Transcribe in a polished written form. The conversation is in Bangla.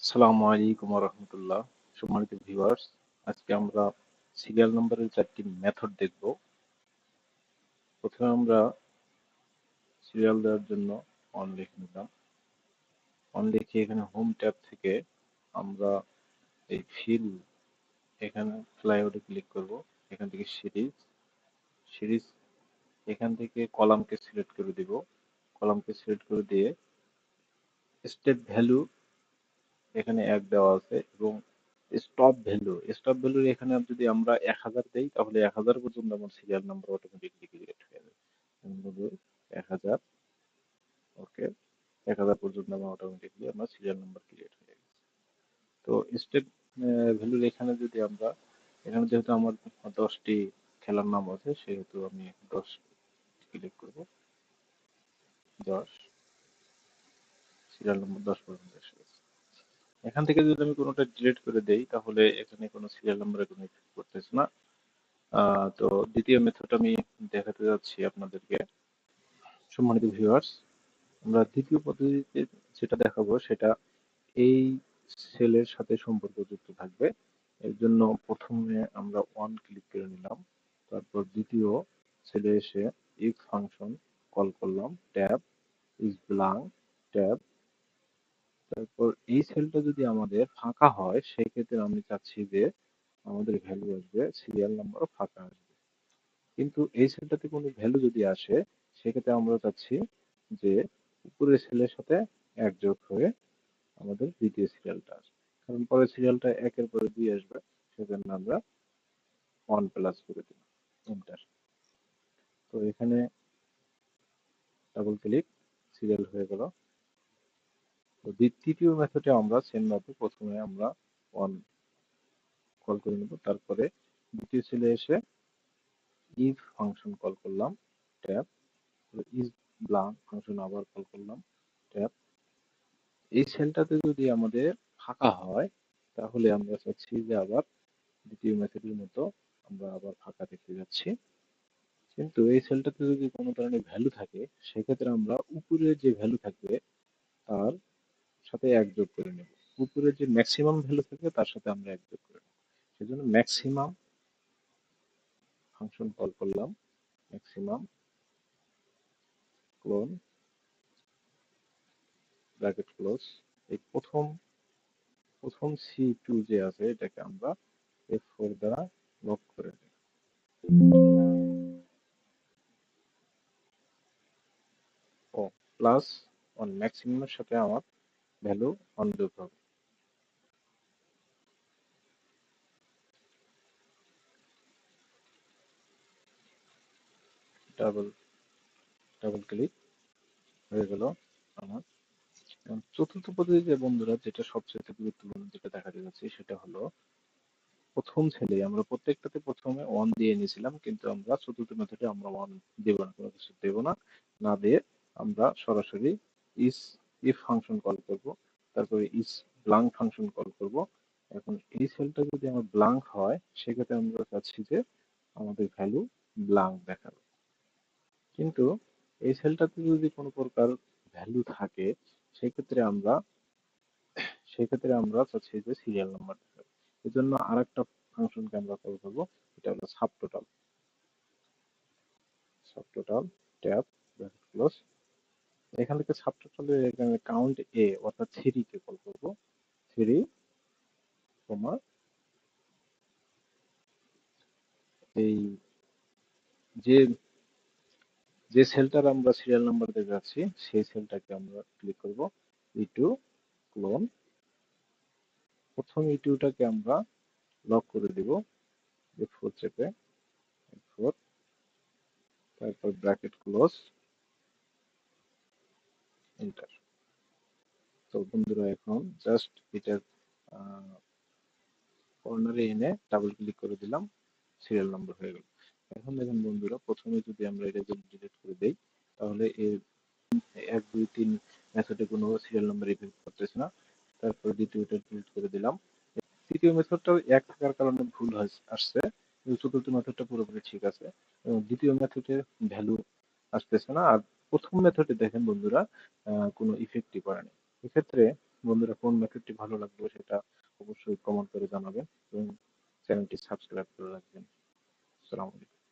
আসসালামু আলাইকুম রহমতুল্লাহ। সম্মানিত ভিউয়ার্স, আজকে আমরা সিরিয়াল নম্বরের 4টি মেথড দেখব। প্রথমে আমরা সিরিয়াল দেওয়ার জন্য অন লিখে নিলাম। অন লিখে এখানে হোম ট্যাব থেকে আমরা এই ফিল এখানে ফ্লাইওভারে ক্লিক করব। এখান থেকে সিরিজ এখান থেকে কলামকে সিলেক্ট করে দিব। কলামকে সিলেক্ট করে দিয়ে স্টেপ ভ্যালু এখানে 1 দেওয়া আছে এবং স্টপ ভ্যালু এখানে যদি আমরা 1000 দেই তাহলে 1000 পর্যন্ত আমার সিরিয়াল নাম্বার অটোমেটিকলি ক্রিয়েট হয়ে যাবে। আমি বলবো 1000, ওকে, 1000 পর্যন্ত আমার অটোমেটিকলি আমার সিরিয়াল নাম্বার ক্রিয়েট হয়ে গেছে। তো স্টেপ ভ্যালুর এখানে যদি আমরা এখানে যেহেতু আমার 10টি খেলার নাম আছে সেহেতু আমি 10 ক্লিক করব। 10 সিরিয়াল নাম্বার 10 পর্যন্ত এসে গেছে। এখান থেকে যদি আমি কোনোটা ডিলিট করে দেই তাহলে এখানে কোনো সিরিয়াল নাম্বারে কোনো ইফেক্ট করতেছে না। তো দ্বিতীয় মেথড আমি দেখাতে যাচ্ছি আপনাদেরকে। সম্মানিত ভিউয়ার্স, আমরা দ্বিতীয় পদ্ধতিতে যেটা দেখাবো সেটা এই সেলের সাথে সম্পর্কযুক্ত থাকবে। এর জন্য প্রথমে আমরা ওয়ান ক্লিক করে নিলাম, তারপর দ্বিতীয় সেলে এসে ইফ ফাংশন কল করলাম, ট্যাব ইজ ব্লাঙ্ক, ট্যাব। তারপর এই সেলটা যদি আমাদের ফাঁকা হয় সেক্ষেত্রে আমি চাচ্ছি যে আমাদের ভ্যালু আসবে, সিরিয়াল নাম্বারও ফাঁকা আসবে। কিন্তু এই সেলটাতে কোনো ভ্যালু যদি আসে সেক্ষেত্রে আমরা চাচ্ছি যে উপরের সেলের সাথে 1 যোগ হয়ে আমাদের দ্বিতীয় সিরিয়ালটা আসবে, কারণ পরের সিরিয়ালটা 1-এর পরে 2 আসবে, সেজন্য আমরা 1 প্লাস করে দিলাম, এন্টার। তো এখানে ডাবল ক্লিক, সিরিয়াল হয়ে গেল। তো তৃতীয় মেথডে আমরা সেম ভাবে প্রথমে আমরা 1 কল করে নেব, তারপরে দ্বিতীয় সেলে এসে ইফ ফাংশন কল করলাম, ট্যাব, ইজ ব্লাঙ্ক ফাংশন আবার কল করলাম, ট্যাব। এই সেলটাতে যদি আমাদের ফাঁকা হয় তাহলে আমরা চাচ্ছি যে আবার দ্বিতীয় মেথডের মতো আমরা আবার ফাঁকা দেখতে যাচ্ছি। কিন্তু এই সেলটাতে যদি কোনো ধরনের ভ্যালু থাকে সেক্ষেত্রে আমরা উপরে যে ভ্যালু থাকবে তার সাথে 1 যোগ করে নেব। উপরে যে ম্যাক্সিমাম ভ্যালু থাকবে তার সাথে আমরা 1 যোগ করে নেব। সেজন্য ম্যাক্সিমাম ফাংশন কল করলাম, ম্যাক্সিমাম ক্লোন ব্র্যাকেট ক্লোজ। এই প্রথম প্রথম C2 যে আছে এটাকে আমরা F4 দ্বারা লক করে দিই। ও প্লাস 1 ম্যাক্সিমামের সাথে আমার ভ্যালু 1 যোগ হবে। ডাবল ডাবল ক্লিক হয়ে গেল আমার। এবং চতুর্থ পদ্ধতিতে বন্ধুরা যেটা সবচেয়ে গুরুত্বপূর্ণ যেটা দেখাতে যাচ্ছি সেটা হলো প্রথম ছেলে আমরা প্রত্যেকটাতে প্রথমে 1 দিয়ে নিয়েছিলাম, কিন্তু আমরা চতুর্থ মেথডে আমরা 1 দেব না, কোনো কিছু দেব না। না দিয়ে আমরা সরাসরি ইস ইফ ফাংশন কল করব, তারপরে ইস ব্লাঙ্ক ফাংশন কল করব। এখন এই সেলটা যদি আমার ব্লাঙ্ক হয় সেক্ষেত্রে আমরা চাচ্ছি যে আমাদের ভ্যালু ব্লাঙ্ক দেখাবে। কিন্তু এই সেলটাতে যদি কোনো প্রকার ভ্যালু থাকে সেক্ষেত্রে আমরা চাচ্ছি যে সিরিয়াল নাম্বার দেখাবে। এর জন্য আরেকটা ফাংশনকে আমরা কল করবো, এটা হলো সাবটোটাল ট্যাব ক্লোজ। এখান থেকে সাবটোটালের এখানে কাউন্ট এ অর্থাৎ 3 কে কল করবো, 3 কমা এই যে যে সেলটার আমরা সিরিয়াল নাম্বার দিতে যাচ্ছি সেই সেলটাকে আমরা ক্লিক করব, E2 ক্লোন। প্রথম E2টাকে আমরা লক করে দিব F4 চেপে, F4, তারপর ব্র্যাকেট ক্লোজ, এন্টার। তো বন্ধুরা এখন জাস্ট এটার কর্নারে এনে ডাবল ক্লিক করে দিলাম, সিরিয়াল নাম্বার হয়ে গেল। এখন দেখুন বন্ধুরা, প্রথমে যদি আমরা এটা যদি ডিলিট করে দেই তাহলে এর 1 2 3 মেথডে কোনো সিরিয়াল নাম্বার ইফেক্ট করতেছে না। তারপর দ্বিতীয়টা ডিলিট করে দিলাম। তৃতীয় মেথডটাও 1 থাকার কারণে ভুল আসছে, কিন্তু চতুর্থ মেথডটা পুরোপুরি ঠিক আছে এবং দ্বিতীয় মেথডে ভ্যালু আসতেছে না। আর প্রথম মেথডে দেখেন বন্ধুরা কোনো ইফেক্টই করে না। এক্ষেত্রে বন্ধুরা কোন মেথডটি ভালো লাগলো সেটা অবশ্যই কমেন্ট করে জানাবেন এবং চ্যানেলটি সাবস্ক্রাইব করে রাখবেন। আসসালামু আলাইকুম।